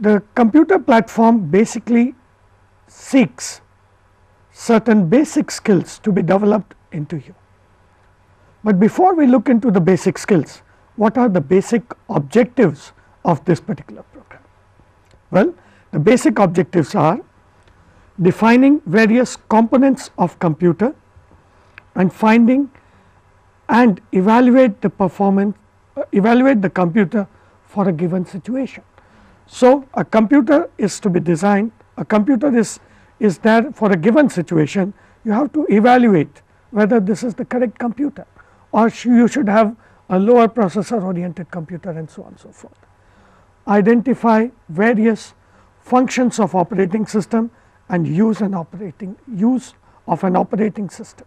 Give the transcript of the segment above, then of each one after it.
The computer platform basically seeks certain basic skills to be developed into you. But before we look into the basic skills, what are the basic objectives of this particular program? Well, the basic objectives are defining various components of computer and finding and evaluate the performance, evaluate the computer for a given situation. So, a computer is to be designed, a computer is there for a given situation. You have to evaluate whether this is the correct computer, or you should have a lower processor oriented computer, and so on and so forth. Identify various functions of operating system and use of an operating system.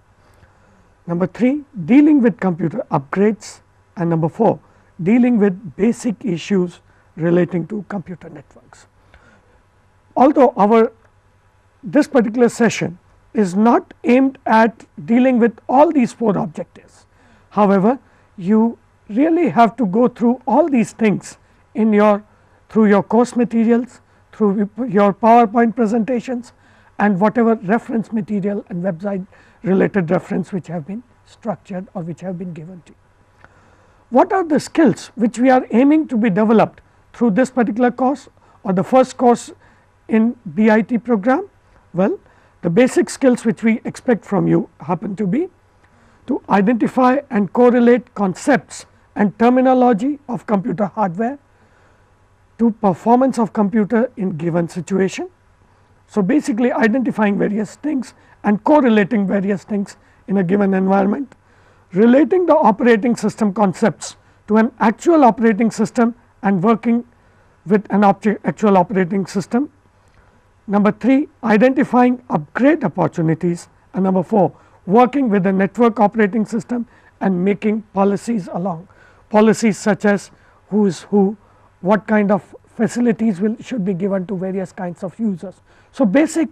Number 3, dealing with computer upgrades, and number 4, dealing with basic issues relating to computer networks. Although this particular session is not aimed at dealing with all these 4 objectives, however, you really have to go through all these things in through your course materials, through your PowerPoint presentations, and whatever reference material and website related reference which have been structured or which have been given to you. What are the skills which we are aiming to be developed through this particular course or the first course in BIT program? Well, the basic skills which we expect from you happen to be to identify and correlate concepts and terminology of computer hardware to performance of computer in given situation. So, basically identifying various things and correlating various things in a given environment, relating the operating system concepts to an actual operating system and working with an actual operating system. Number 3, identifying upgrade opportunities, and number 4, working with the network operating system and making policies along, policies such as who is who, what kind of facilities should be given to various kinds of users. So, basic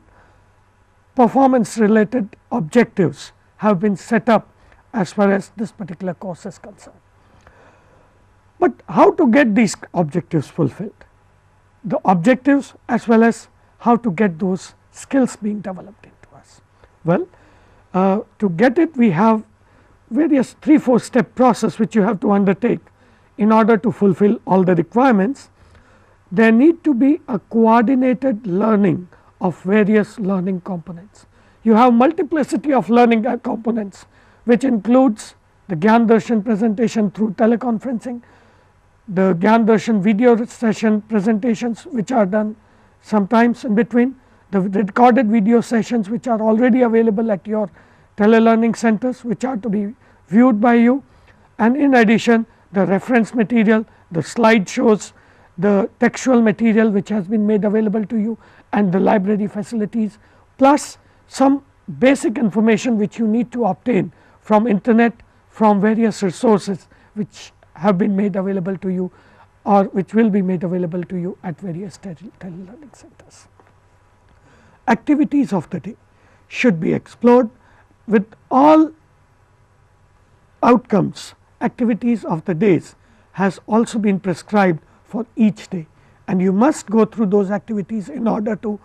performance related objectives have been set up as far as this particular course is concerned. But how to get these objectives fulfilled? The objectives as well as how to get those skills being developed into us. Well, to get it, we have various 3-4 step process which you have to undertake in order to fulfill all the requirements. There need to be a coordinated learning of various learning components. You have multiplicity of learning components, which includes the Gyan Darshan presentation through teleconferencing, the Gyan Darshan video session presentations which are done sometimes in between, the recorded video sessions which are already available at your telelearning centers which are to be viewed by you, and in addition the reference material, the slide shows, the textual material which has been made available to you, and the library facilities, plus some basic information which you need to obtain from internet, from various resources which have been made available to you or which will be made available to you at various telelearning centers. Activities of the day should be explored with all outcomes. Activities of the days has also been prescribed for each day, and you must go through those activities in order to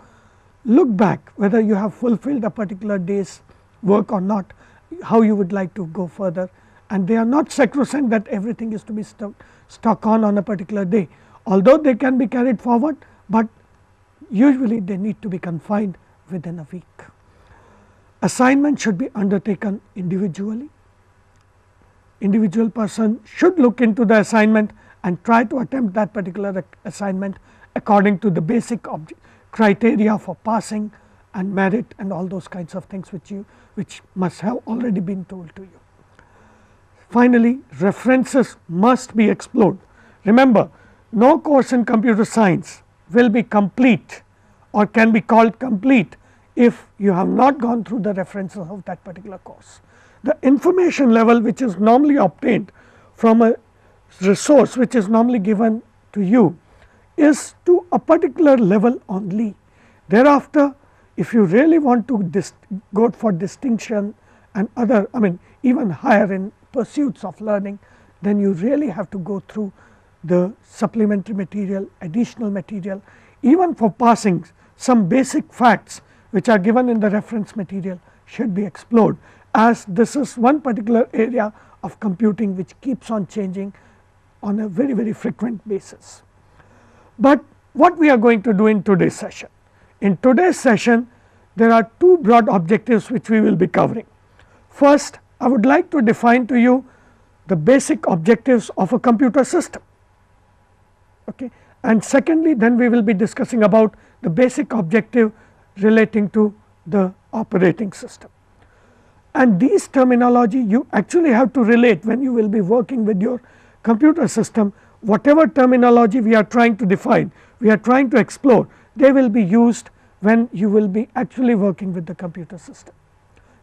look back whether you have fulfilled a particular day's work or not, how you would like to go further, and they are not sacrosanct that everything is to be stuck on a particular day, although they can be carried forward, but usually they need to be confined within a week. Assignment should be undertaken individually. Individual person should look into the assignment and try to attempt that particular assignment according to the basic criteria for passing and merit and all those kinds of things which must have already been told to you. Finally, references must be explored. Remember, no course in computer science will be complete or can be called complete if you have not gone through the references of that particular course. The information level which is normally obtained from a resource which is normally given to you is to a particular level only. Thereafter, if you really want to go for distinction and other, even higher in pursuits of learning, then you really have to go through the supplementary material, additional material. Even for passing, some basic facts which are given in the reference material should be explored, as this is one particular area of computing which keeps on changing on a very, very frequent basis. But what we are going to do in today's session? In today's session, there are two broad objectives which we will be covering. First, I would like to define to you the basic objectives of a computer system, okay. And secondly, then we will be discussing about the basic objective relating to the operating system. And these terminology you actually have to relate when you will be working with your computer system. Whatever terminology we are trying to define, we are trying to explore, they will be used when you will be actually working with the computer system.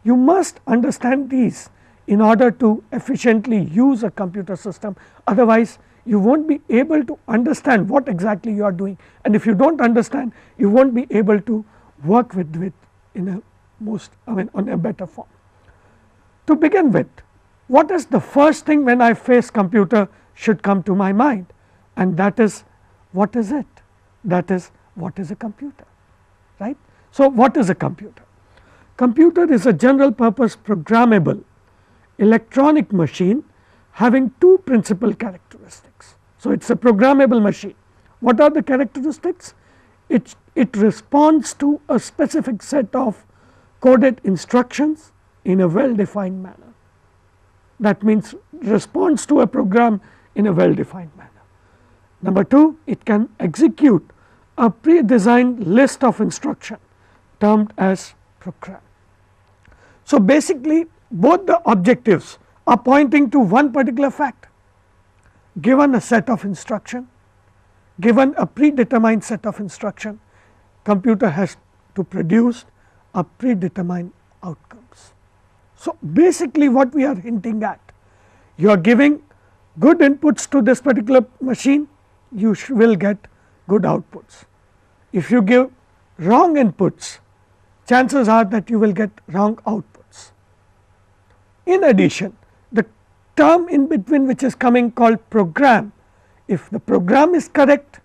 You must understand these in order to efficiently use a computer system, otherwise you will not be able to understand what exactly you are doing, and if you do not understand, you will not be able to work with in a on a better form. To begin with, what is the first thing when I face computer should come to my mind, and that is, what is it? That is, what is a computer, right? So, what is a computer? Computer is a general purpose programmable electronic machine having two principal characteristics. So, it is a programmable machine. What are the characteristics? It responds to a specific set of coded instructions in a well defined manner. That means responds to a program in a well defined manner. Number 2, it can execute a pre-designed list of instruction termed as program. So, basically both the objectives are pointing to one particular fact. Given a set of instruction, given a predetermined set of instruction, computer has to produce a predetermined outcomes. So, basically what we are hinting at, you are giving good inputs to this particular machine, you will get good outputs. If you give wrong inputs, chances are that you will get wrong outputs. In addition, the term in between which is coming called program, if the program is correct,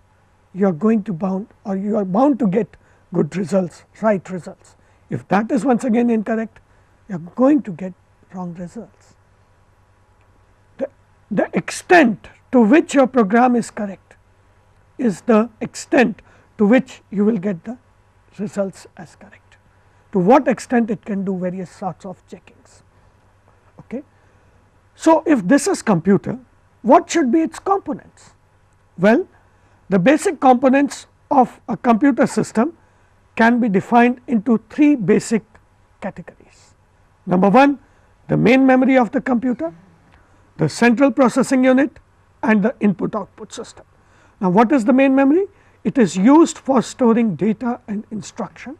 you are going to you are bound to get good results, right results. If that is once again incorrect, you are going to get wrong results. The extent to which your program is correct is the extent to which you will get the results as correct. To what extent it can do various sorts of checkings. Okay. So, if this is computer, what should be its components? Well, the basic components of a computer system can be defined into three basic categories. Number 1, the main memory of the computer, the central processing unit, and the input output system. Now, what is the main memory? It is used for storing data and instruction.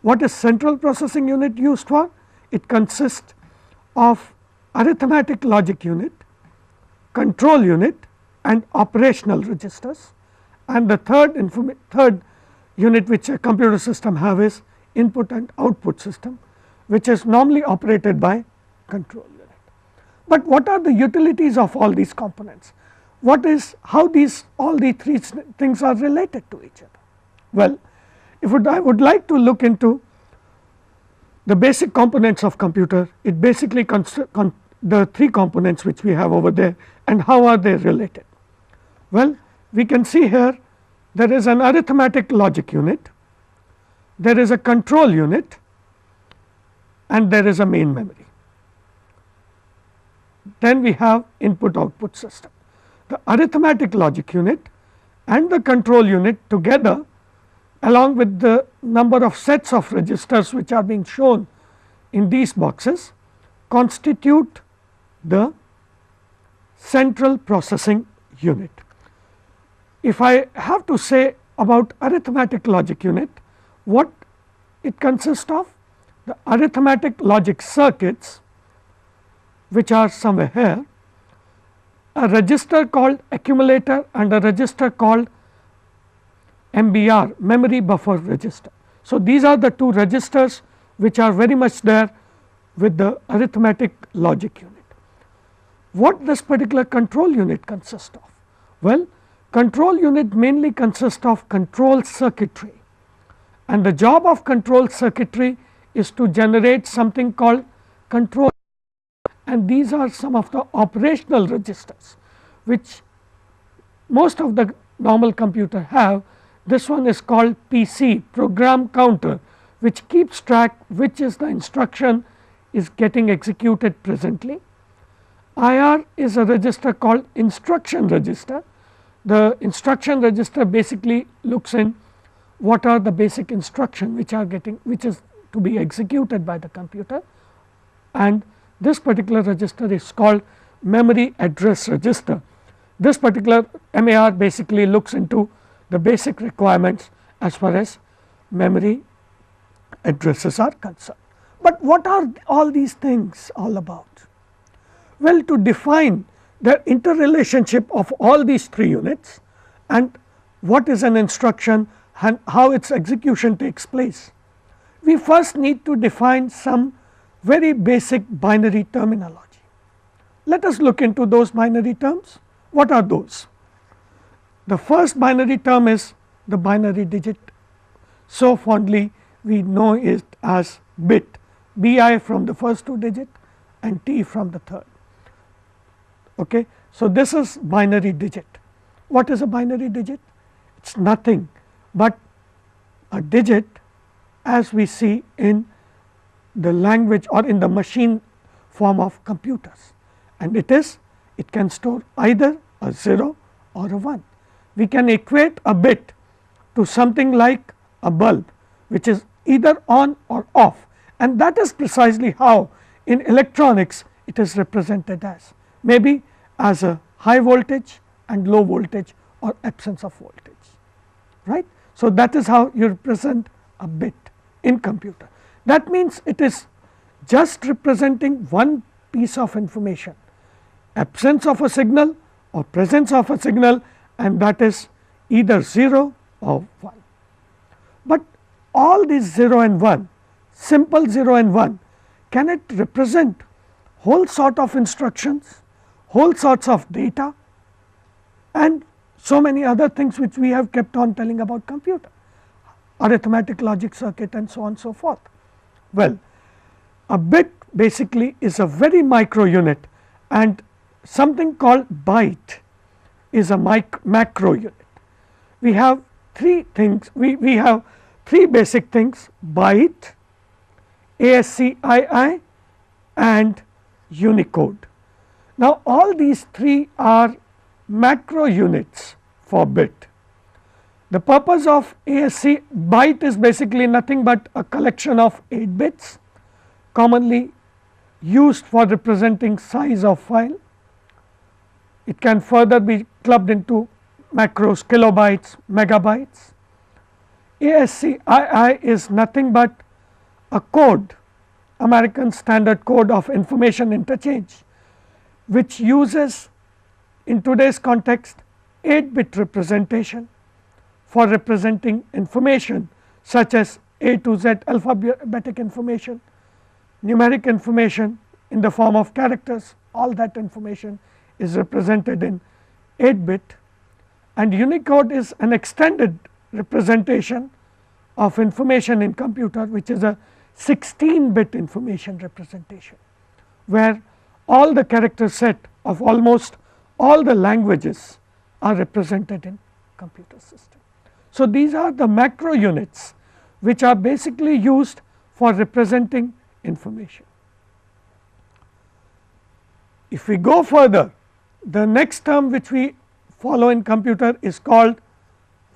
What is central processing unit used for? It consists of arithmetic logic unit, control unit, and operational registers, and the third unit which a computer system have is input and output system, which is normally operated by control unit. But what are the utilities of all these components? What is how all these three things are related to each other? Well, I would like to look into the basic components of computer. It basically the three components which we have over there, and how are they related? Well, we can see here there is an arithmetic logic unit, there is a control unit, and there is a main memory. Then we have input output system. The arithmetic logic unit and the control unit together, along with the number of sets of registers which are being shown in these boxes, constitute the central processing unit. If I have to say about arithmetic logic unit, what it consists of? The arithmetic logic circuits, which are somewhere here, a register called accumulator and a register called MBR, memory buffer register. So, these are the two registers which are very much there with the arithmetic logic unit. What this particular control unit consists of? Well, control unit mainly consists of control circuitry, and the job of control circuitry is to generate something called control, and these are some of the operational registers which most of the normal computer have. This one is called PC, program counter, which keeps track which is the instruction is getting executed presently. IR is a register called instruction register. The instruction register basically looks in what are the basic instruction which are getting, which is to be executed by the computer, and this particular register is called memory address register. This particular MAR basically looks into the basic requirements as far as memory addresses are concerned. But what are all these things all about? Well, to define the interrelationship of all these three units and what is an instruction and how its execution takes place, we first need to define some very basic binary terminology. Let us look into those binary terms. What are those? The first binary term is the binary digit. So fondly we know it as bit, BI from the first two digit and T from the third. Okay. So, this is binary digit. What is a binary digit? It is nothing but a digit as we see in the language or in the machine form of computers, and it can store either a 0 or a 1. We can equate a bit to something like a bulb, which is either on or off, and that is precisely how in electronics it is represented as, maybe as a high voltage and low voltage or absence of voltage, right. So, that is how you represent a bit in computer. That means it is just representing one piece of information, absence of a signal or presence of a signal, and that is either 0 or 1. But all these 0 and 1, simple 0 and 1, can it represent whole sort of instructions, whole sorts of data, and so many other things which we have kept on telling about computer, arithmetic logic circuit and so on and so forth. Well, a bit basically is a very micro unit, and something called byte is a macro unit. We have three things, we have three basic things: byte, ASCII and Unicode. Now, all these three are macro units for bit. The purpose of ASCII, byte is basically nothing but a collection of 8 bits commonly used for representing size of file. It can further be clubbed into macros, kilobytes, megabytes. ASCII is nothing but a code, American Standard Code of Information Interchange, which uses in today's context 8-bit representation for representing information such as A to Z alphabetic information, numeric information in the form of characters. All that information is represented in 8-bit, and Unicode is an extended representation of information in computer, which is a 16-bit information representation, where all the character set of almost all the languages are represented in computer system. So, these are the macro units which are basically used for representing information. If we go further, the next term which we follow in computer is called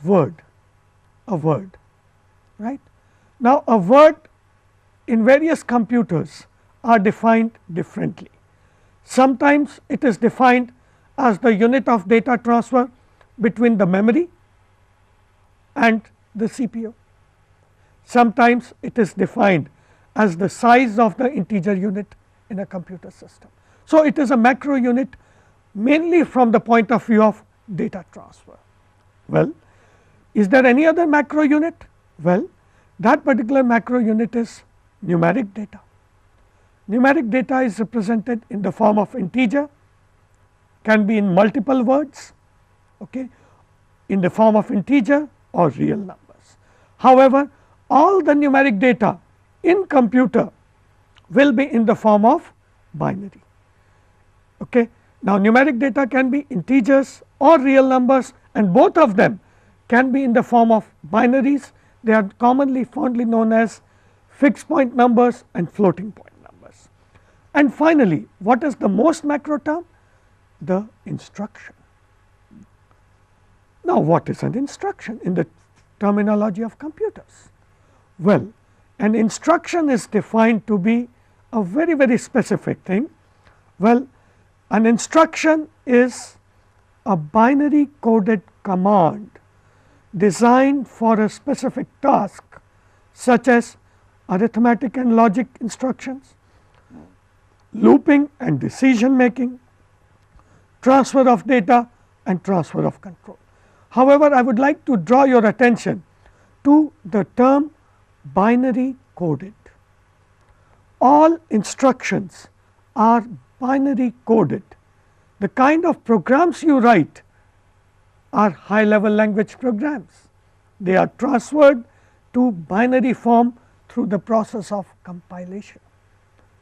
word, a word, right. Now, a word in various computers are defined differently. Sometimes it is defined as the unit of data transfer between the memory and the CPU. Sometimes it is defined as the size of the integer unit in a computer system. So, it is a macro unit mainly from the point of view of data transfer. Well, is there any other macro unit? Well, that particular macro unit is numeric data. Numeric data is represented in the form of integer, can be in multiple words, okay, in the form of integer or real numbers. However, all the numeric data in computer will be in the form of binary. Okay. Now, numeric data can be integers or real numbers, and both of them can be in the form of binaries. They are commonly fondly known as fixed point numbers and floating point numbers. And finally, what is the most macro term? The instruction. Now, what is an instruction in the terminology of computers? Well, an instruction is defined to be a very, very specific thing. Well, an instruction is a binary coded command designed for a specific task, such as arithmetic and logic instructions, looping and decision making, transfer of data and transfer of control. However, I would like to draw your attention to the term binary coded. All instructions are binary coded. The kind of programs you write are high level language programs. They are transferred to binary form through the process of compilation.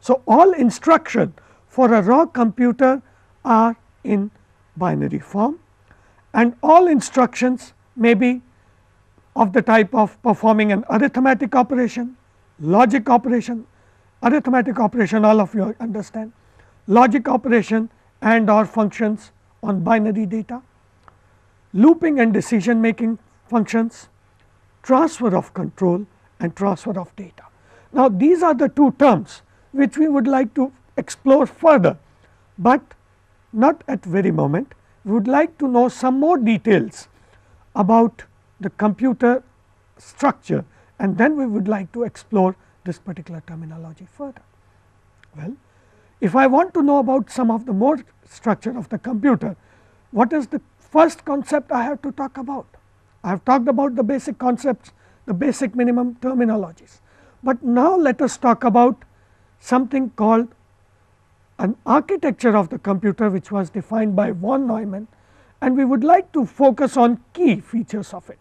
So, all instruction for a raw computer are in binary form, and all instructions may be of the type of performing an arithmetic operation, logic operation, arithmetic operation all of you understand, logic operation and or functions on binary data, looping and decision making functions, transfer of control and transfer of data. Now, these are the two terms which we would like to explore further, but not at very moment. We would like to know some more details about the computer structure, and then we would like to explore this particular terminology further. Well, if I want to know about some of the more structure of the computer, what is the first concept I have to talk about? I have talked about the basic concepts, the basic minimum terminologies, but now let us talk about something called an architecture of the computer, which was defined by von Neumann, and we would like to focus on key features of it,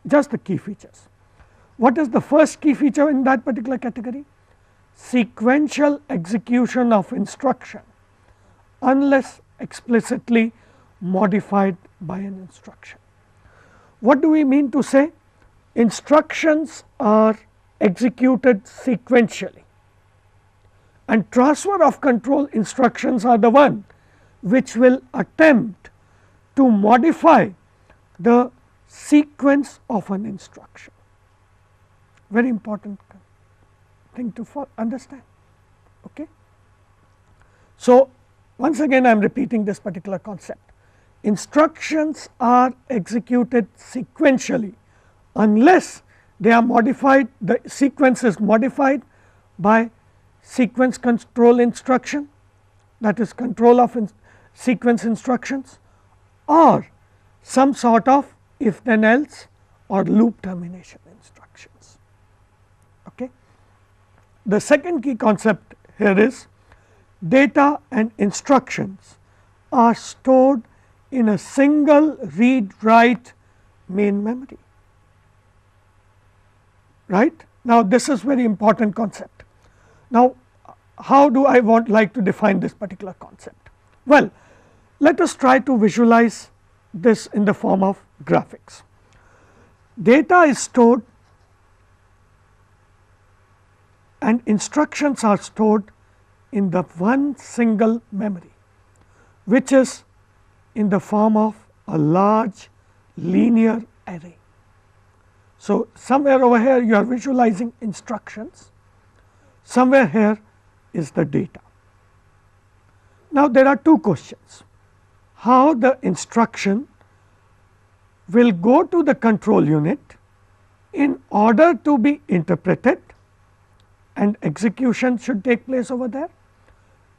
just the key features. What is the first key feature in that particular category? Sequential execution of instruction unless explicitly modified by an instruction. What do we mean to say? Instructions are executed sequentially, and transfer of control instructions are the one which will attempt to modify the sequence of an instruction. Very important thing to understand. Okay. So, once again I am repeating this particular concept. Instructions are executed sequentially unless they are modified, the sequence is modified by sequence control instruction, that is control of sequence instructions, or some sort of if then else or loop termination instructions. Okay. The second key concept here is data and instructions are stored in a single read write main memory, right. Now, this is very important concept. Now, how do I like to define this particular concept? Well, let us try to visualize this in the form of graphics. Data is stored and instructions are stored in the one single memory, which is in the form of a large linear array. So, somewhere over here you are visualizing instructions, somewhere here is the data. Now, there are two questions: how the instruction will go to the control unit in order to be interpreted, and execution should take place over there,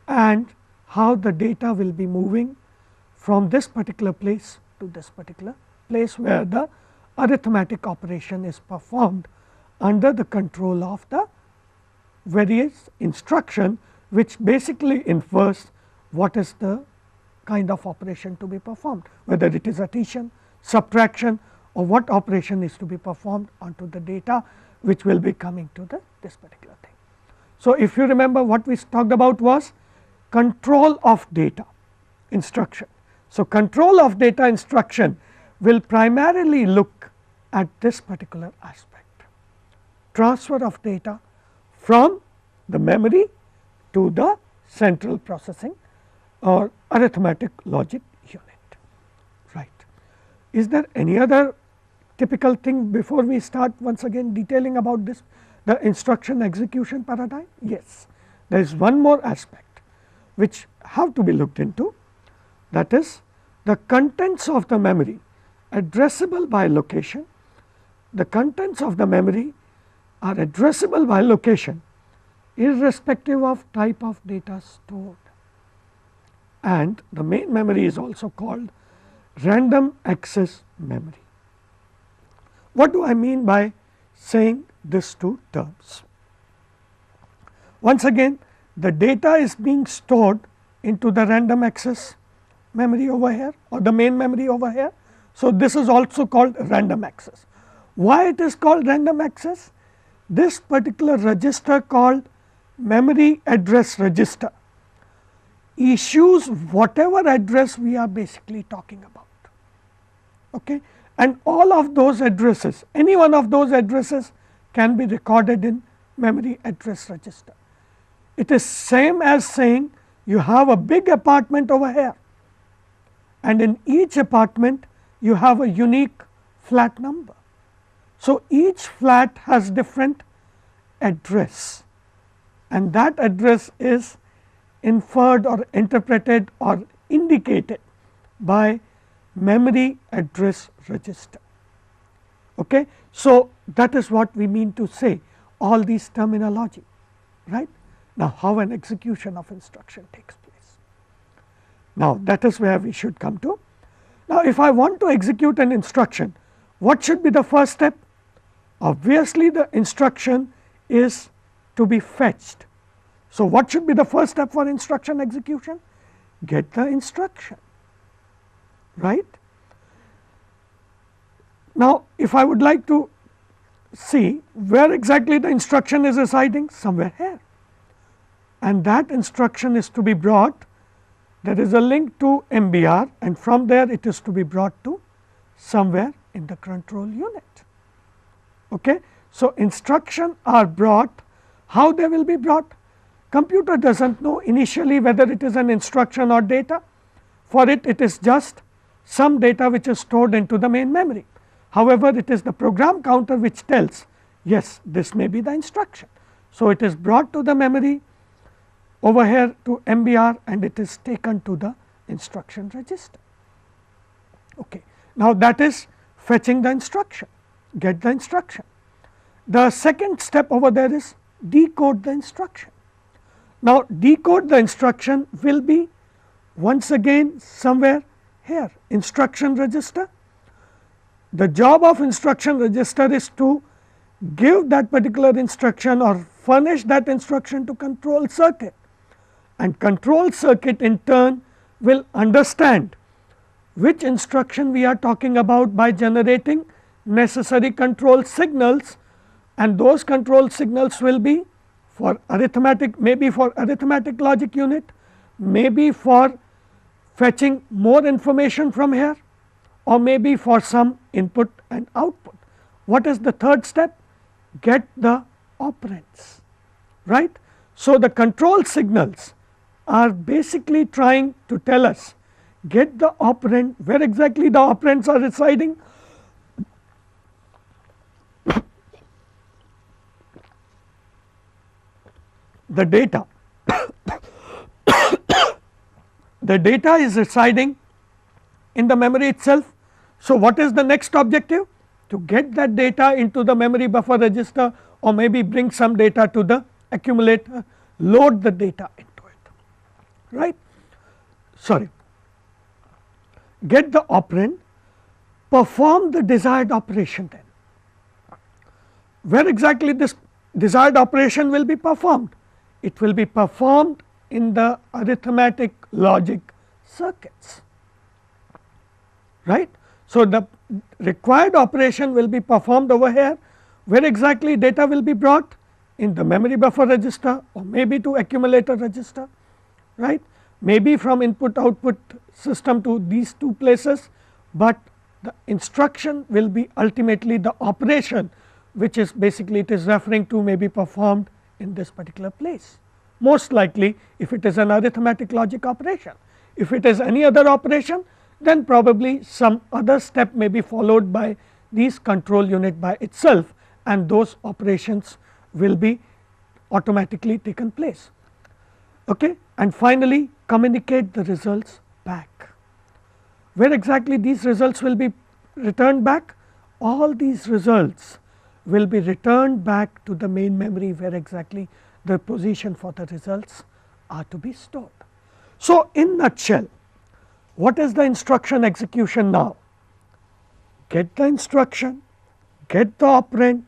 and how the data will be moving from this particular place to this particular place, where the arithmetic operation is performed under the control of the various instruction, which basically infers what is the kind of operation to be performed, whether it is addition, subtraction, or what operation is to be performed onto the data, which will be coming to this particular thing. So, if you remember, what we talked about was control of data instruction. So, control of data instruction will primarily look at this particular aspect: transfer of data from the memory to the central processing or arithmetic logic unit, right. Is there any other typical thing before we start once again detailing about this, the instruction execution paradigm? Yes, there is one more aspect which have to be looked into, that is the contents of the memory addressable by location. The contents of the memory are addressable by location irrespective of type of data stored, and the main memory is also called random access memory. What do I mean by saying these two terms? Once again, the data is being stored into the random access memory over here, or the main memory over here. So, this is also called random access. Why it is called random access? This particular register, called memory address register, issues whatever address we are basically talking about, okay. And all of those addresses, any one of those addresses can be recorded in memory address register. It is same as saying you have a big apartment over here, and in each apartment you have a unique flat number. So, each flat has different address, and that address is inferred or interpreted or indicated by memory address register, okay. So, that is what we mean to say all these terminology, right. Now, how an execution of instruction takes place. Now, that is where we should come to. Now, if I want to execute an instruction, what should be the first step? Obviously, the instruction is to be fetched. So, what should be the first step for instruction execution? Get the instruction, right. Now, if I would like to see where exactly the instruction is residing, somewhere here, and that instruction is to be brought, there is a link to MBR, and from there it is to be brought to somewhere in the control unit. Okay. So, instruction are brought. How they will be brought? Computer does not know initially whether it is an instruction or data. For it, it is just some data which is stored into the main memory. However, it is the program counter which tells, yes, this may be the instruction. So, it is brought to the memory over here to MBR, and it is taken to the instruction register. Okay. Now, that is fetching the instruction, get the instruction. The second step over there is decode the instruction. Now, decode the instruction will be once again somewhere here, instruction register. The job of instruction register is to give that particular instruction or furnish that instruction to control circuit, and control circuit in turn will understand which instruction we are talking about by generating necessary control signals, and those control signals will be for arithmetic, maybe for arithmetic logic unit, maybe for fetching more information from here, or maybe for some input and output. What is the third step? Get the operands, right. So, the control signals are basically trying to tell us get the operand, where exactly the operands are residing, the data the data is residing in the memory itself. So, what is the next objective? To get that data into the memory buffer register, or maybe bring some data to the accumulator, load the data into it, right. Sorry, get the operand, perform the desired operation. Then where exactly this desired operation will be performed? It will be performed in the arithmetic logic circuits, right. So, the required operation will be performed over here, where exactly data will be brought in the memory buffer register, or maybe to accumulator register, right, maybe from input output system to these two places, but the instruction will be ultimately the operation, which is basically it is referring to may be performed in this particular place. Most likely if it is an arithmetic logic operation, if it is any other operation, then probably some other step may be followed by these control unit by itself, and those operations will be automatically taken place. Okay. And finally, communicate the results back. Where exactly these results will be returned back? All these results will be returned back to the main memory, where exactly the position for the results are to be stored. So, in nutshell, what is the instruction execution now? Get the instruction, get the operand,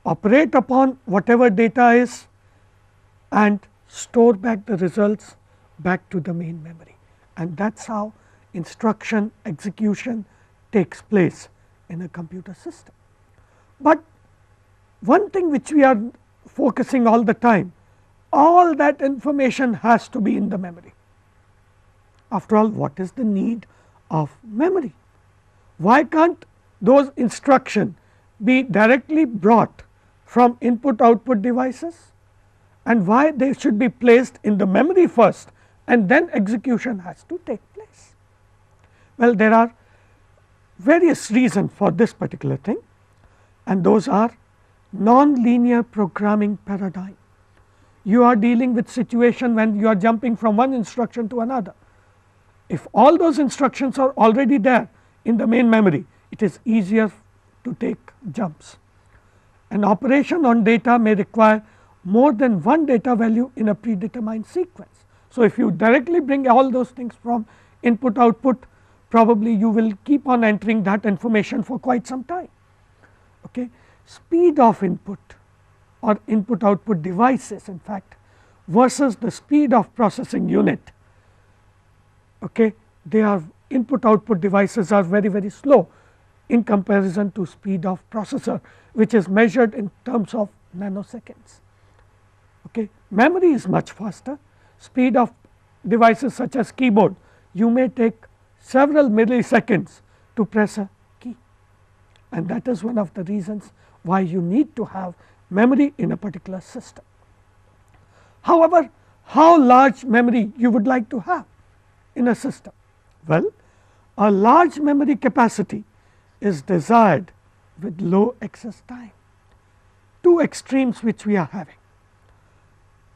operate upon whatever data is, and store back the results back to the main memory, and that is how instruction execution takes place in a computer system. But one thing which we are focusing all the time, all that information has to be in the memory. After all, what is the need of memory? Why can't those instructions be directly brought from input output devices, and why they should be placed in the memory first and then execution has to take place? Well, there are various reasons for this particular thing, and those are non-linear programming paradigm. You are dealing with situation when you are jumping from one instruction to another. If all those instructions are already there in the main memory, it is easier to take jumps. An operation on data may require more than one data value in a predetermined sequence. So, if you directly bring all those things from input output, probably you will keep on entering that information for quite some time. Okay. Speed of input or input output devices, in fact, versus the speed of processing unit. Okay. They are input output devices are very slow in comparison to speed of processor, which is measured in terms of nanoseconds. Okay. Memory is much faster. Speed of devices such as keyboard, you may take several milliseconds to press a key, and that is one of the reasons why you need to have memory in a particular system. However, how large memory you would like to have in a system? Well, a large memory capacity is desired with low access time. Two extremes which we are having,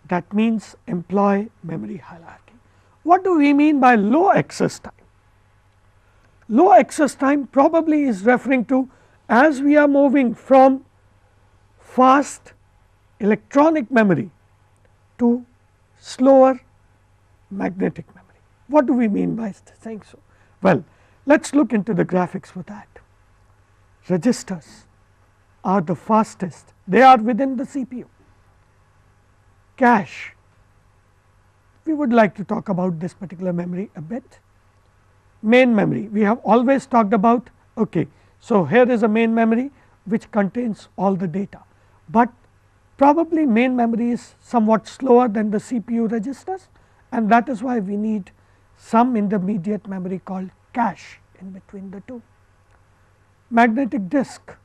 that means employ memory hierarchy. What do we mean by low access time? Low access time probably is referring to as we are moving from fast electronic memory to slower magnetic memory. What do we mean by saying so? Well, let us look into the graphics for that. Registers are the fastest, they are within the CPU. Cache, we would like to talk about this particular memory a bit. Main memory, we have always talked about. Okay, so here is a main memory which contains all the data, but probably main memory is somewhat slower than the CPU registers, and that is why we need some intermediate memory called cache in between the two. Magnetic disk,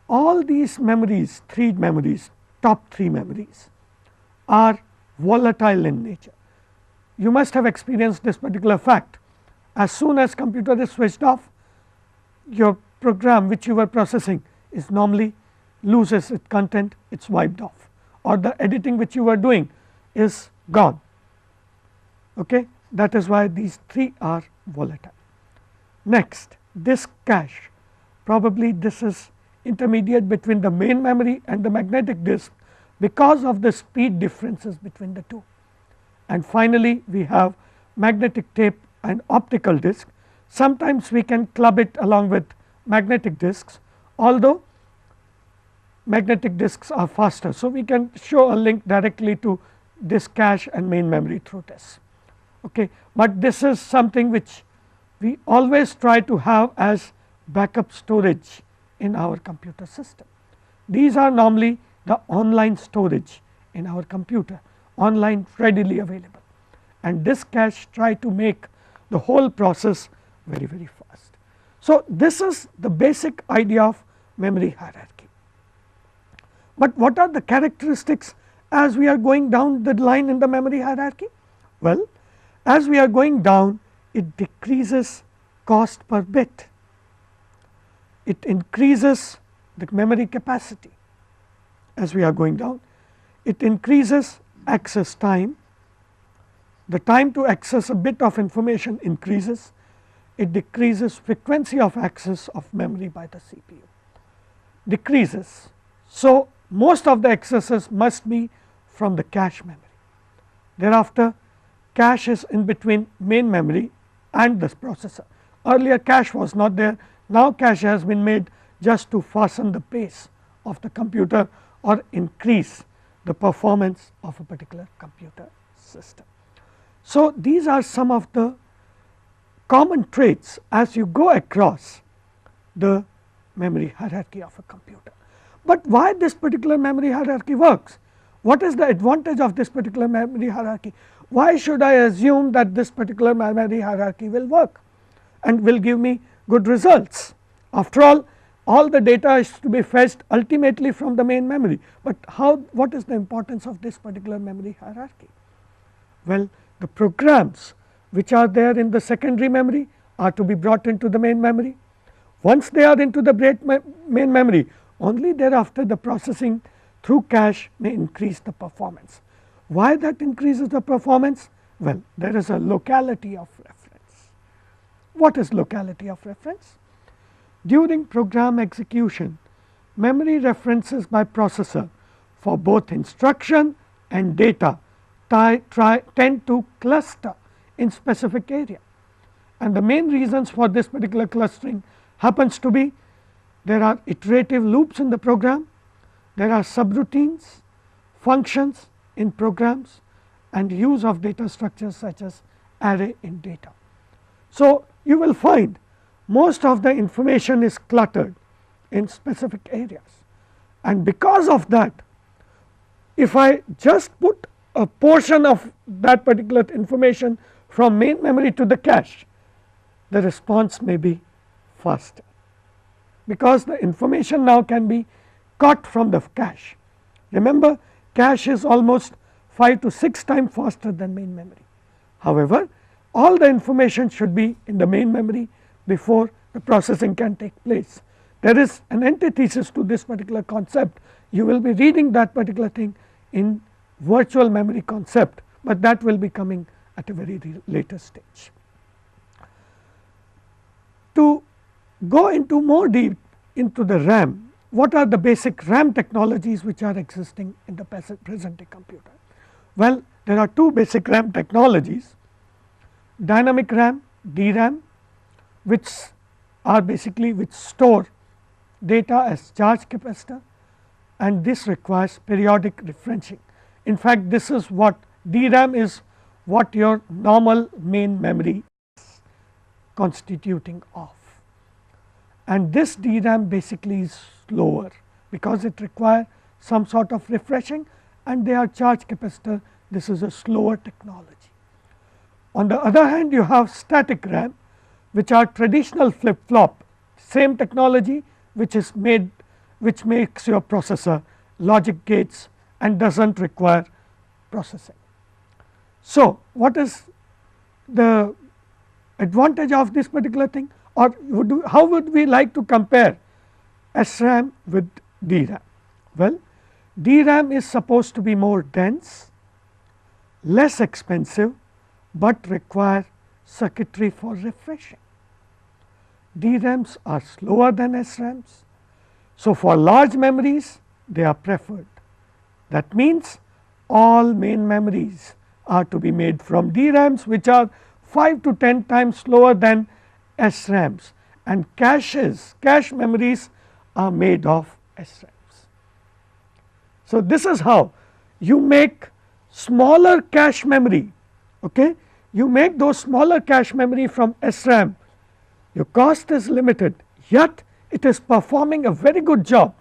all these memories, 3 memories top 3 memories are volatile in nature. You must have experienced this particular fact. As soon as computer is switched off, your program which you were processing is normally loses its content, it is wiped off, or the editing which you were doing is gone. Okay? That is why these 3 are volatile. Next, disk cache, probably this is intermediate between the main memory and the magnetic disk because of the speed differences between the two. And finally, we have magnetic tape and optical disk. Sometimes we can club it along with magnetic disks, although magnetic disks are faster. So, we can show a link directly to disk cache and main memory through this. Okay. But this is something which we always try to have as backup storage in our computer system. These are normally the online storage in our computer, online readily available, and disk cache try to make the whole process very fast. So, this is the basic idea of memory hierarchy. But what are the characteristics as we are going down the line in the memory hierarchy? Well, as we are going down, it decreases cost per bit, it increases the memory capacity as we are going down, it increases access time, the time to access a bit of information increases, it decreases frequency of access of memory by the CPU, decreases. So, most of the accesses must be from the cache memory. Thereafter, cache is in between main memory and this processor. Earlier cache was not there, now cache has been made just to fasten the pace of the computer or increase the performance of a particular computer system. So, these are some of the common traits as you go across the memory hierarchy of a computer. But why this particular memory hierarchy works? What is the advantage of this particular memory hierarchy? Why should I assume that this particular memory hierarchy will work and will give me good results? After all the data is to be fetched ultimately from the main memory, but what is the importance of this particular memory hierarchy? Well, the programs which are there in the secondary memory are to be brought into the main memory. Once they are into the main memory, only thereafter the processing through cache may increase the performance. Why that increases the performance? Well, there is a locality of reference. What is locality of reference? During program execution, memory references by processor for both instruction and data tend to cluster in specific area, and the main reasons for this particular clustering happens to be there are iterative loops in the program, there are subroutines, functions in programs, and use of data structures such as array in data. So, you will find most of the information is cluttered in specific areas, and because of that, if I just put a portion of that particular information from main memory to the cache, the response may be faster, because the information now can be caught from the cache. Remember, cache is almost 5 to 6 times faster than main memory. However, all the information should be in the main memory before the processing can take place. There is an antithesis to this particular concept. You will be reading that particular thing in virtual memory concept, but that will be coming at a very later stage. To go into more deep into the RAM, what are the basic RAM technologies which are existing in the present day computer? Well, there are 2 basic RAM technologies: dynamic RAM, DRAM, which are basically which store data as charge capacitor, and this requires periodic refreshing. In fact, this is what DRAM is, what your normal main memory is constituting of, and this DRAM basically is slower because it requires some sort of refreshing, and they are charge capacitor. This is a slower technology. On the other hand, you have static RAM, which are traditional flip-flop, same technology which is made, which makes your processor logic gates and does not require processing. So, what is the advantage of this particular thing, or how would we like to compare SRAM with DRAM? Well, DRAM is supposed to be more dense, less expensive, but require circuitry for refreshing. DRAMs are slower than SRAMs. So, for large memories they are preferred. That means, all main memories are to be made from DRAMs, which are 5 to 10 times slower than SRAMs, and cache memories are made of SRAMs. So, this is how you make smaller cache memory. Okay? You make those smaller cache memory from SRAM, your cost is limited, yet it is performing a very good job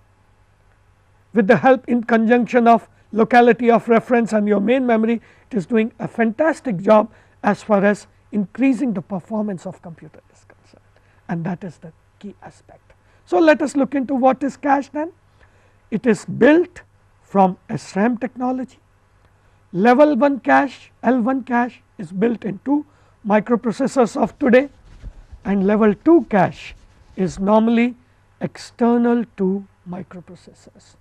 with the help in conjunction of locality of reference and your main memory. It is doing a fantastic job as far as increasing the performance of computer is concerned, and that is the key aspect. So, let us look into what is cache then. It is built from SRAM technology. Level 1 cache, L1 cache is built into microprocessors of today, and level 2 cache is normally external to microprocessors,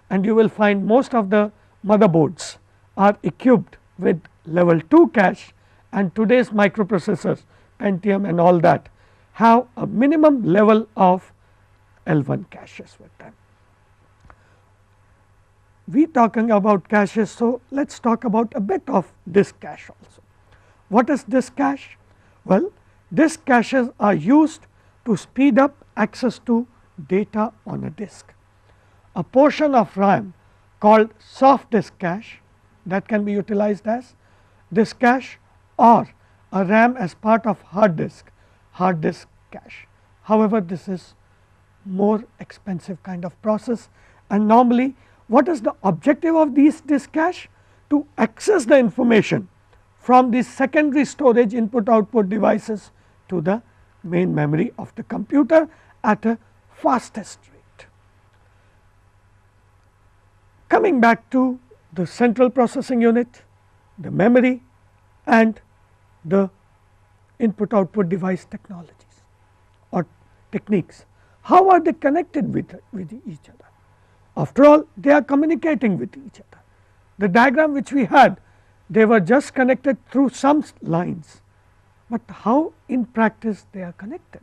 and you will find most of the motherboards are equipped with level 2 cache, and today's microprocessors, Pentium and all that, have a minimum level of L1 caches with them. We talking about caches, so let us talk about a bit of disk cache also. What is disk cache? Well, disk caches are used to speed up access to data on a disk. A portion of RAM called soft disk cache that can be utilized as disk cache, or a RAM as part of hard disk cache. However, this is more expensive kind of process, and normally what is the objective of these disk cache? To access the information from the secondary storage input output devices to the main memory of the computer at a fastest rate. Coming back to the central processing unit, the memory and the input output device technologies or techniques, how are they connected with each other? After all, they are communicating with each other. The diagram which we had, they were just connected through some lines, but how in practice they are connected?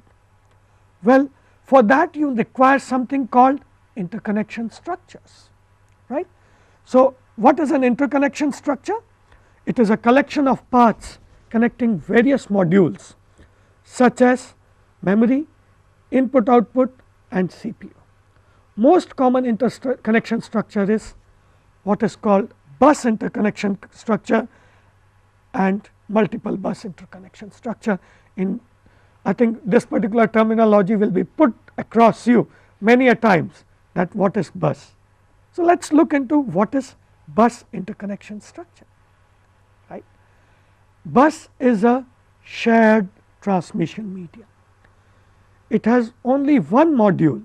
Well, for that you require something called interconnection structures, right. So, what is an interconnection structure? It is a collection of parts connecting various modules such as memory, input output and CPU. Most common interconnection structure is what is called bus interconnection structure and multiple bus interconnection structure. I think this particular terminology will be put across you many a times, that what is bus. So, let us look into what is bus interconnection structure, right. Bus is a shared transmission medium. It has only one module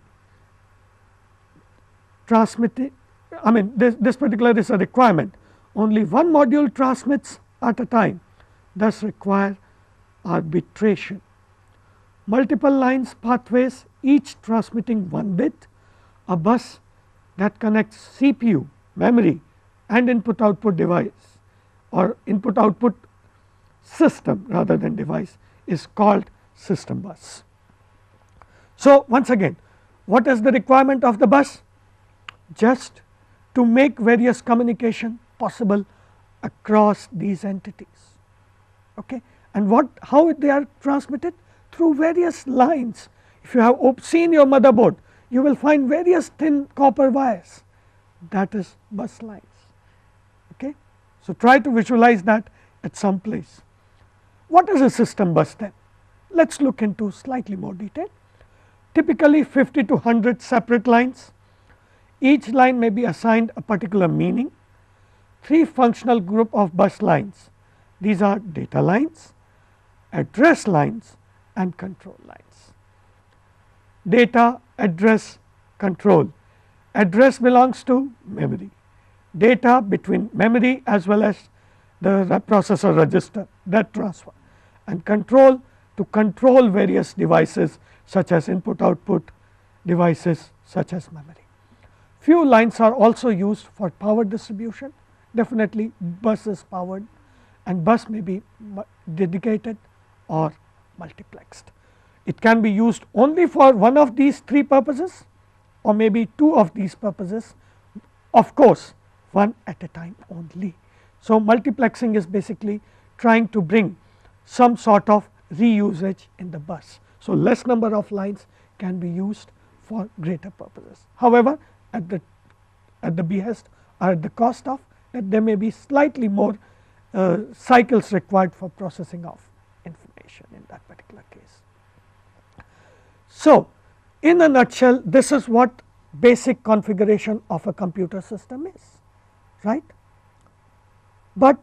transmitting, I mean this particular is a requirement, only one module transmits at a time, thus require arbitration. Multiple lines pathways, each transmitting one bit. A bus that connects CPU, memory and input output device or input output system rather than device is called system bus. So, once again, what is the requirement of the bus? Just to make various communication possible across these entities, okay. And how they are transmitted? Through various lines. If you have seen your motherboard, you will find various thin copper wires, that is bus lines, okay. So, try to visualize that at some place. What is a system bus then? Let us look into slightly more detail. Typically 50 to 100 separate lines. Each line may be assigned a particular meaning. 3 functional group of bus lines, these are data lines, address lines and control lines. Data, address, control. address belongs to memory, data between memory as well as the processor register, that transfer, and control to control various devices such as input output devices such as memory. Few lines are also used for power distribution. Definitely bus is powered, and bus may be dedicated or multiplexed. It can be used only for one of these three purposes or maybe two of these purposes, of course one at a time only. So, multiplexing is basically trying to bring some sort of reusage in the bus. So, less number of lines can be used for greater purposes. However, at the behest or at the cost of that there may be slightly more cycles required for processing of information in that particular case. So, in a nutshell, this is what basic configuration of a computer system is, right. But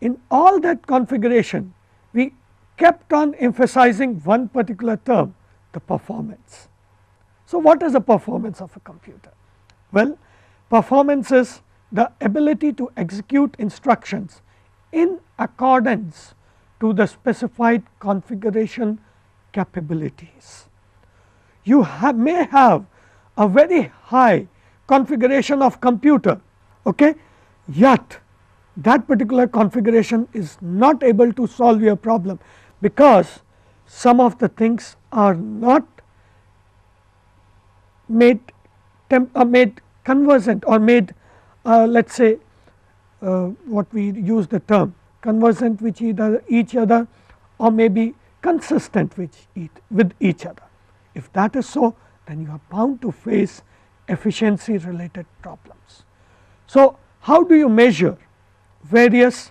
in all that configuration, we kept on emphasizing one particular term, the performance. So, what is the performance of a computer? Well, performance is the ability to execute instructions in accordance to the specified configuration capabilities. You may have a very high configuration of computer, okay, yet that particular configuration is not able to solve your problem, because some of the things are not made conversant or made let us say what we use the term conversant with each other or maybe consistent with each other. If that is so, then you are bound to face efficiency related problems. So, how do you measure various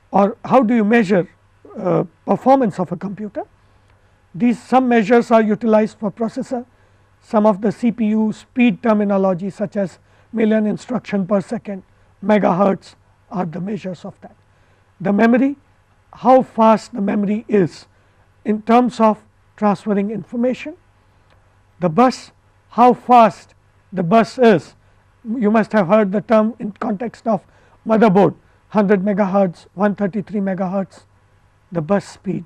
or how do you measure performance of a computer? Some measures are utilized for processor, some of the CPU speed terminology such as million instruction per second, megahertz are the measures of that. The memory, how fast the memory is in terms of transferring information. The bus, how fast the bus is. You must have heard the term in context of motherboard, 100 megahertz, 133 megahertz, the bus speed.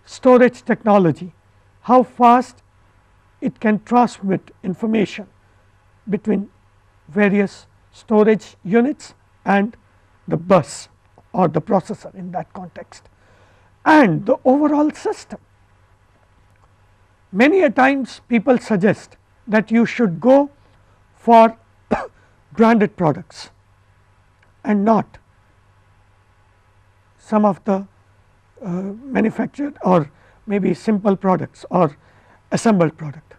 Storage technology, how fast it can transmit information between various storage units and the bus or the processor in that context, and the overall system. Many a times people suggest that you should go for branded products and not some of the manufactured or maybe simple products or assembled product.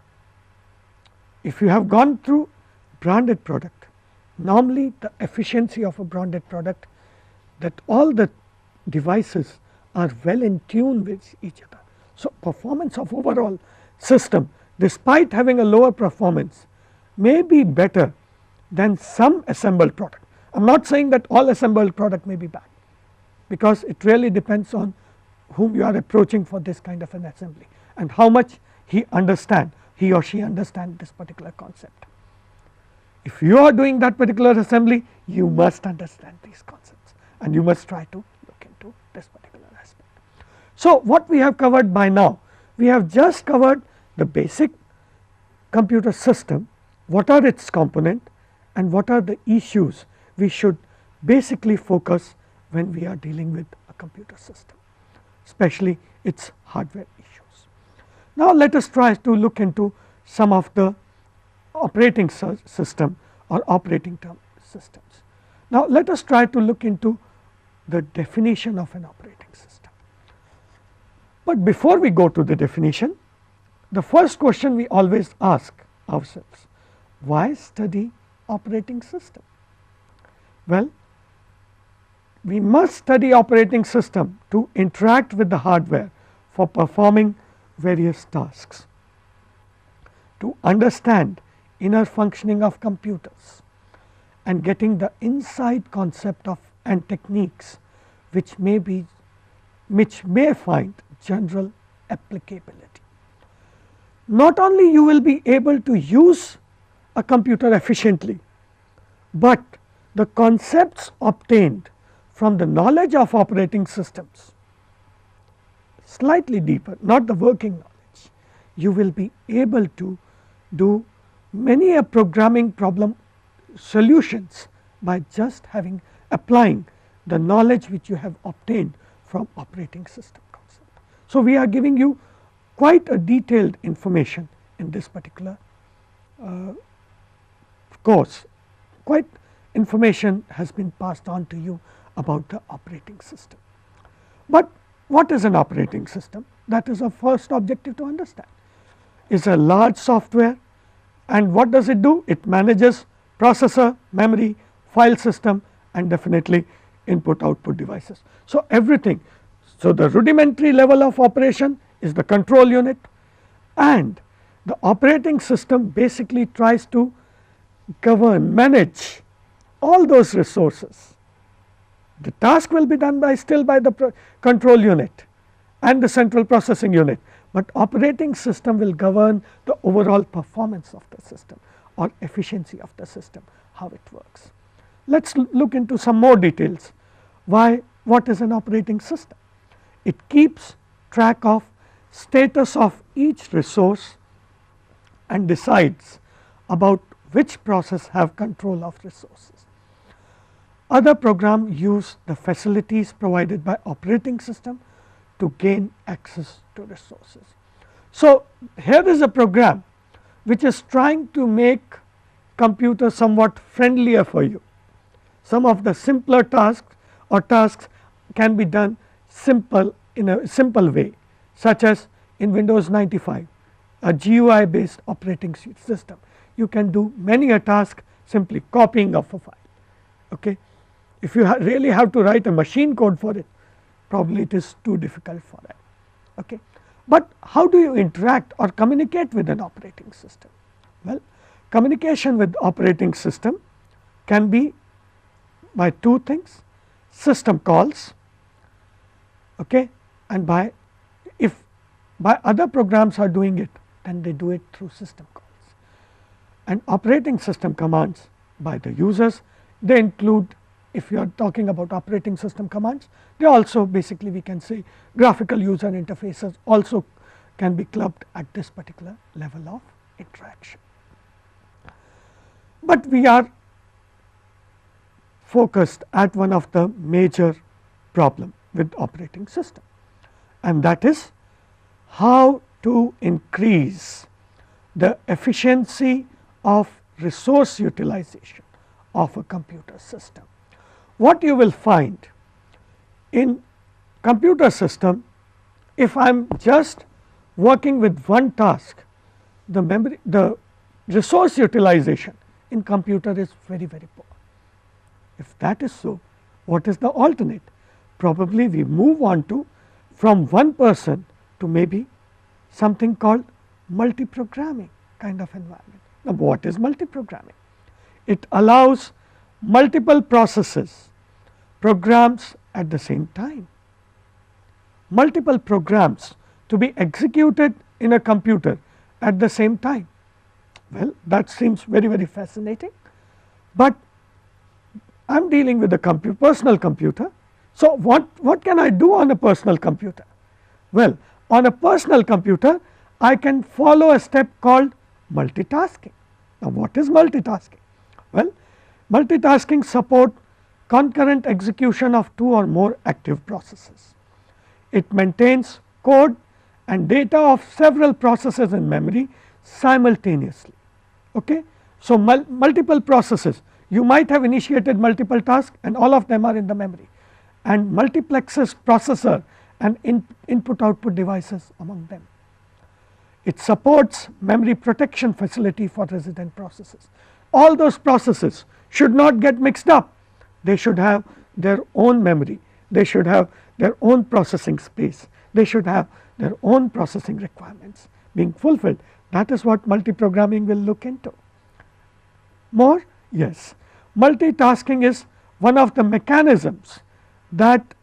If you have gone through branded product, normally the efficiency of a branded product, that all the devices are well in tune with each other. So, performance of overall system despite having a lower performance may be better than some assembled product. I am not saying that all assembled product may be bad, because it really depends on whom you are approaching for this kind of an assembly and how much he or she understand this particular concept. If you are doing that particular assembly, you must understand these concepts and you must try to look into this particular aspect. So, what we have covered by now, we have just covered the basic computer system, what are its components and what are the issues we should basically focus when we are dealing with a computer system, especially its hardware issues. Now, let us try to look into some of the operating system or operating term systems. Now, let us try to look into the definition of an operating system. But before we go to the definition, the first question we always ask ourselves, why study operating system? Well, we must study operating system to interact with the hardware for performing various tasks, to understand inner functioning of computers and getting the inside concept of and techniques which may find general applicability. Not only you will be able to use a computer efficiently, but the concepts obtained from the knowledge of operating systems slightly deeper, not the working knowledge, you will be able to do many a programming problem solutions by just applying the knowledge which you have obtained from operating system concept. So, we are giving you quite a detailed information in this particular course. Quite information has been passed on to you about the operating system. But what is an operating system? That is our first objective to understand. It's a large software, and what does it do? It manages processor, memory, file system, and definitely input output devices. So, everything. So, the rudimentary level of operation is the control unit, and the operating system basically tries to govern, manage all those resources. The task will be done still by the control unit and the central processing unit, but operating system will govern the overall performance of the system or efficiency of the system, how it works. Let us look into some more details. What is an operating system? It keeps track of status of each resource and decides about which process have control of resources. Other programs use the facilities provided by operating system to gain access to resources. So, here is a program which is trying to make computer somewhat friendlier for you. Some of the simpler tasks can be done in a simple way, such as in Windows 95, a GUI based operating system. You can do many a task simply copying of a file. Okay. If you really have to write a machine code for it, probably it is too difficult for that. Okay. But how do you interact or communicate with an operating system? Well, communication with operating system can be by two things: system calls, okay, and if by other programs are doing it, then they do it through system calls. And operating system commands by the users, they include, if you are talking about operating system commands, they also basically we can say graphical user interfaces also can be clubbed at this particular level of interaction. But we are focused at one of the major problem with operating system, and that is how to increase the efficiency of resource utilization of a computer system. What you will find in computer system, if I am just working with one task, the resource utilization in computer is very poor. If that is so, what is the alternate? Probably we move on to from one person to maybe something called multi-programming kind of environment. Now, what is multi-programming? It allows multiple processes, programs at the same time, multiple programs to be executed in a computer at the same time. Well, that seems very fascinating, but I am dealing with a personal computer. So, what can I do on a personal computer? Well, on a personal computer I can follow a step called multitasking. Now, what is multitasking? Well, multitasking support concurrent execution of two or more active processes. It maintains code and data of several processes in memory simultaneously. Okay? So, multiple processes, you might have initiated multiple tasks and all of them are in the memory, and multiplexes processor and input output devices among them. It supports memory protection facility for resident processes. All those processes should not get mixed up, they should have their own memory, they should have their own processing space, they should have their own processing requirements being fulfilled. That is what multi-programming will look into. More? Yes, multitasking is one of the mechanisms that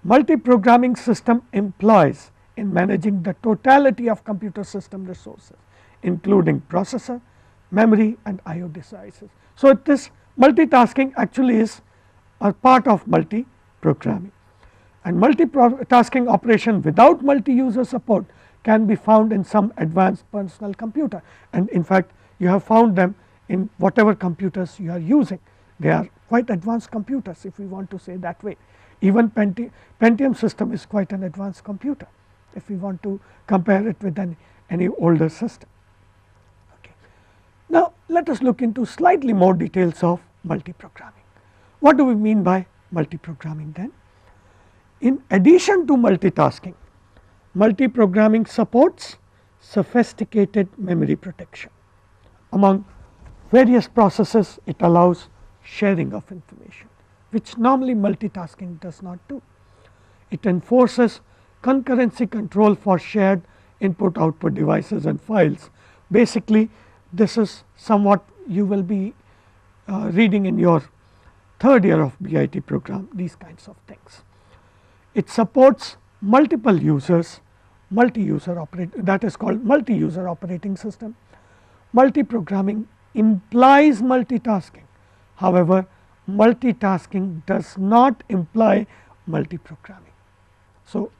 multi-programming system employs in managing the totality of computer system resources, including processor, memory and I/O devices. So, this multitasking actually is a part of multi-programming, and multitasking operation without multi-user support can be found in some advanced personal computer, and in fact you have found them in whatever computers you are using. They are quite advanced computers, if we want to say that way. Even Pentium system is quite an advanced computer if we want to compare it with any older system. Okay. Now, let us look into slightly more details of multiprogramming. What do we mean by multiprogramming then? In addition to multitasking, multiprogramming supports sophisticated memory protection. Among various processes, it allows sharing of information, which normally multitasking does not do. It enforces concurrency control for shared input output devices and files. Basically, this is somewhat you will be reading in your third year of BIT program, these kinds of things. It supports multiple users, that is called multi-user operating system. Multiprogramming implies multitasking. However, multitasking does not imply multiprogramming. So,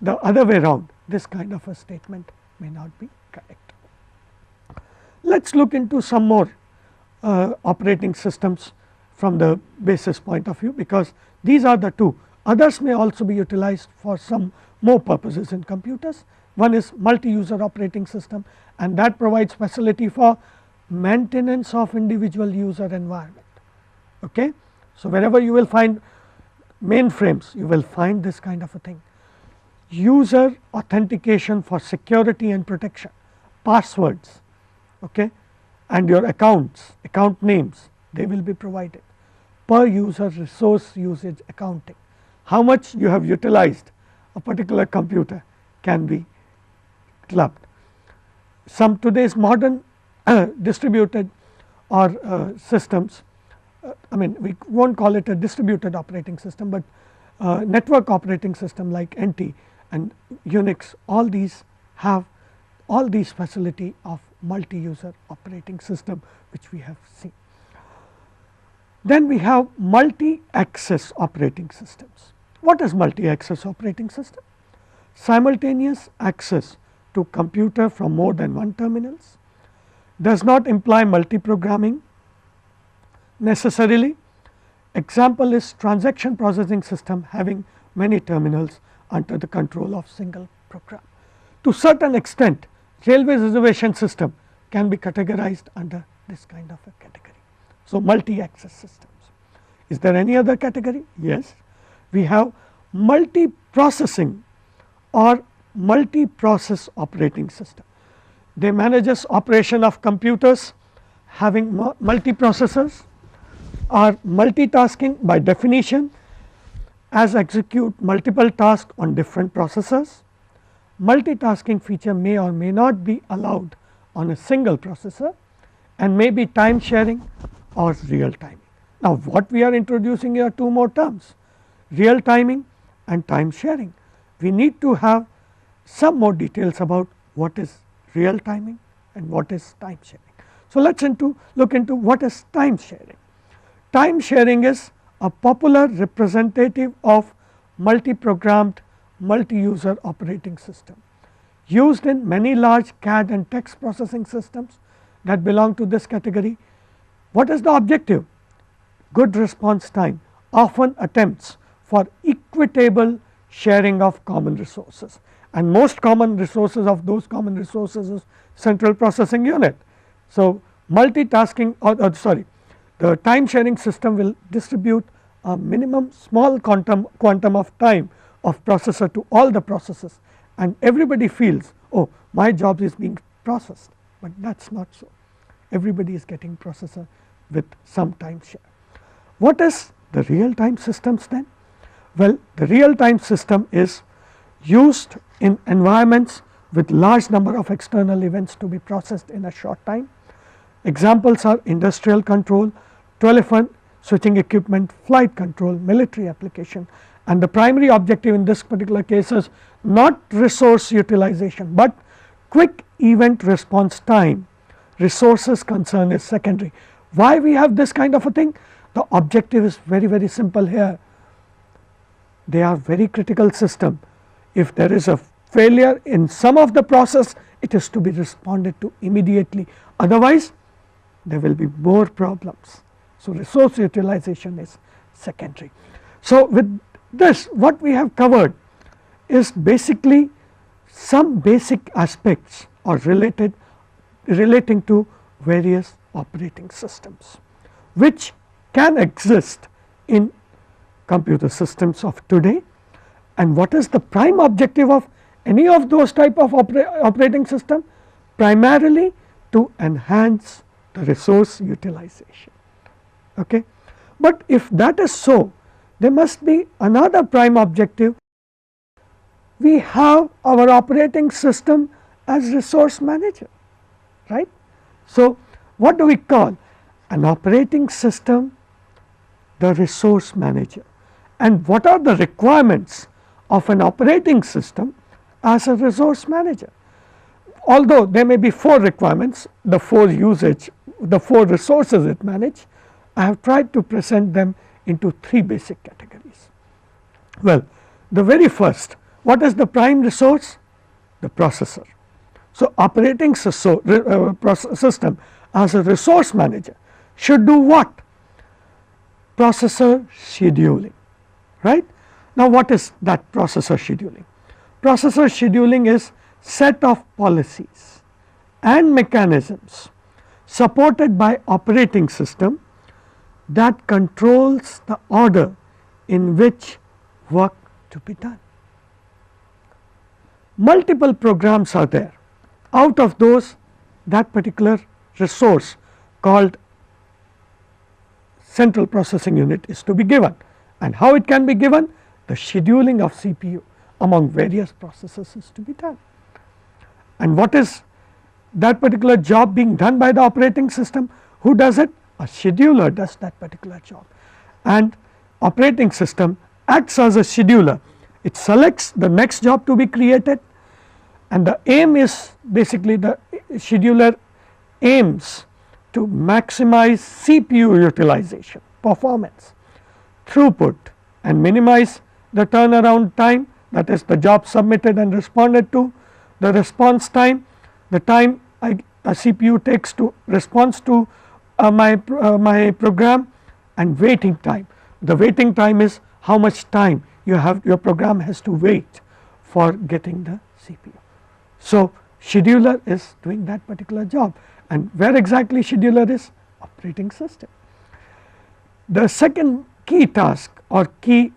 the other way around, this kind of a statement may not be correct. Let us look into some more operating systems from the basis point of view, because these are the two. Others may also be utilized for some more purposes in computers. One is multi-user operating system, and that provides facility for maintenance of individual user environment. Okay? So, wherever you will find mainframes, you will find this kind of a thing. User authentication for security and protection, passwords, okay, and your accounts, account names, they will be provided. Per user resource usage accounting, how much you have utilized a particular computer can be clubbed. Some today's modern distributed or systems, I mean we will not call it a distributed operating system, but network operating system like NT and Unix, all these have all these facility of multi-user operating system, which we have seen. Then we have multi-access operating systems. What is multi-access operating system? Simultaneous access to computer from more than one terminals, does not imply multiprogramming necessarily. Example is transaction processing system having many terminals under the control of single program. To certain extent, railway reservation system can be categorized under this kind of a category. So, multi-access systems. Is there any other category? Yes, we have multi-processing or multi-process operating system. They manages operation of computers having multiprocessors or multitasking by definition, as execute multiple tasks on different processors. Multitasking feature may or may not be allowed on a single processor and may be time sharing or real timing. Now, what we are introducing here are two more terms, real timing and time sharing. We need to have some more details about what is real timing and what is time sharing. So, let us look into what is time sharing. Time sharing is a popular representative of multi-programmed multi-user operating system used in many large CAD and text processing systems that belong to this category. What is the objective? Good response time often attempts for equitable sharing of common resources, and most common resources of those common resources is central processing unit. So, multitasking the time sharing system will distribute a minimum small quantum of time of processor to all the processes, and everybody feels, oh, my job is being processed, but that is not so. Everybody is getting processor with some time share. What is the real time systems then? Well, the real time system is used in environments with large number of external events to be processed in a short time. Examples are industrial control, telephone switching equipment, flight control, military application, and the primary objective in this particular case is not resource utilization, but quick event response time resources concern is secondary. Why we have this kind of a thing? The objective is very simple here. They are very critical system. If there is a failure in some of the process, it is to be responded to immediately, otherwise there will be more problems. So, resource utilization is secondary. So, with this what we have covered is basically some basic aspects or relating to various operating systems which can exist in computer systems of today, and what is the prime objective of any of those type of operating system? Primarily to enhance the resource utilization. Okay. But if that is so, there must be another prime objective. We have our operating system as resource manager, right. So, what do we call an operating system? The resource manager. And what are the requirements of an operating system as a resource manager? Although there may be 4 requirements, the 4 resources it manages, I have tried to present them into 3 basic categories. Well, the very first, what is the prime resource? The processor. So, operating system as a resource manager should do what? Processor scheduling, right. Now, what is that processor scheduling? Processor scheduling is set of policies and mechanisms supported by operating system that controls the order in which work to be done. Multiple programs are there. Out of those, that particular resource called central processing unit is to be given, and how it can be given? The scheduling of CPU among various processes is to be done. And what is that particular job being done by the operating system? Who does it? A scheduler does that particular job, and operating system acts as a scheduler. It selects the next job to be created, and the aim is basically the scheduler aims to maximize CPU utilization, performance, throughput, and minimize the turnaround time, that is the job submitted and responded to, the response time, the time a CPU takes to response to my program, and waiting time. The waiting time is how much time your program has to wait for getting the CPU. So, scheduler is doing that particular job, and where exactly scheduler is? Operating system. The second key task or key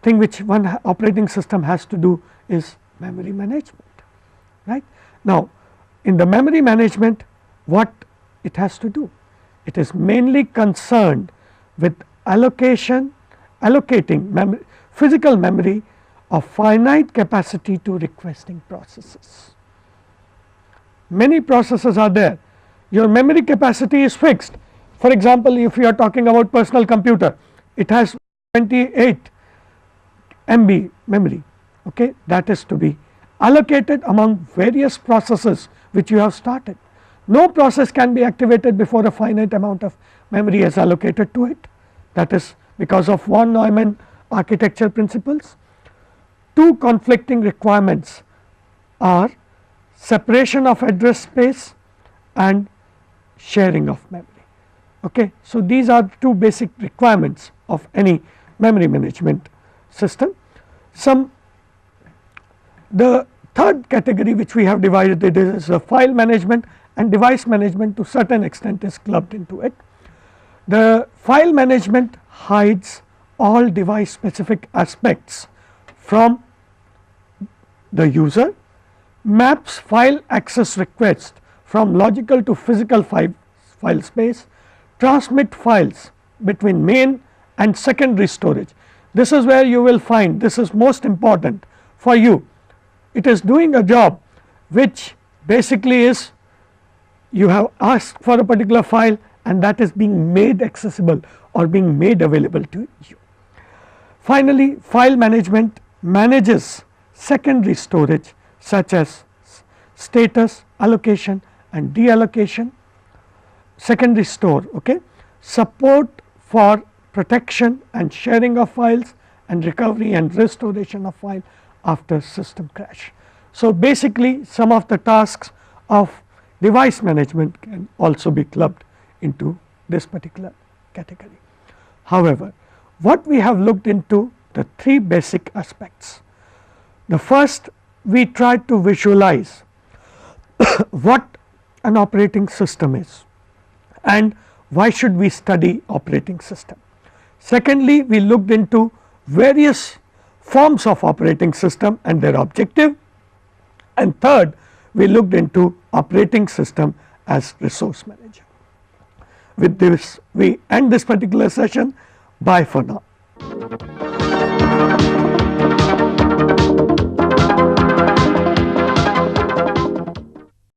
thing which one operating system has to do is memory management, right. Now, in the memory management, what it has to do? It is mainly concerned with allocating physical memory of finite capacity to requesting processes. Many processes are there, your memory capacity is fixed. For example, if you are talking about personal computer, it has 28 MB memory, okay, that is to be allocated among various processes which you have started. No process can be activated before a finite amount of memory is allocated to it, that is because of von Neumann architecture principles. 2 conflicting requirements are separation of address space and sharing of memory. Okay. So, these are 2 basic requirements of any memory management system. The third category which we have divided it is file management, and device management to certain extent is clubbed into it. The file management hides all device specific aspects from the user, maps file access request from logical to physical file space, transmit files between main and secondary storage. This is where you will find, this is most important for you. It is doing a job which basically is, you have asked for a particular file and that is being made accessible or being made available to you. Finally, file management manages secondary storage such as status, allocation and deallocation, secondary store, okay, support for protection and sharing of files, and recovery and restoration of file after system crash. So, basically some of the tasks of device management can also be clubbed into this particular category. However, what we have looked into the three basic aspects. The first, we tried to visualize what an operating system is and why should we study operating system. Secondly, we looked into various forms of operating system and their objective, and third, we looked into operating system as resource manager. With this we end this particular session. Bye for now.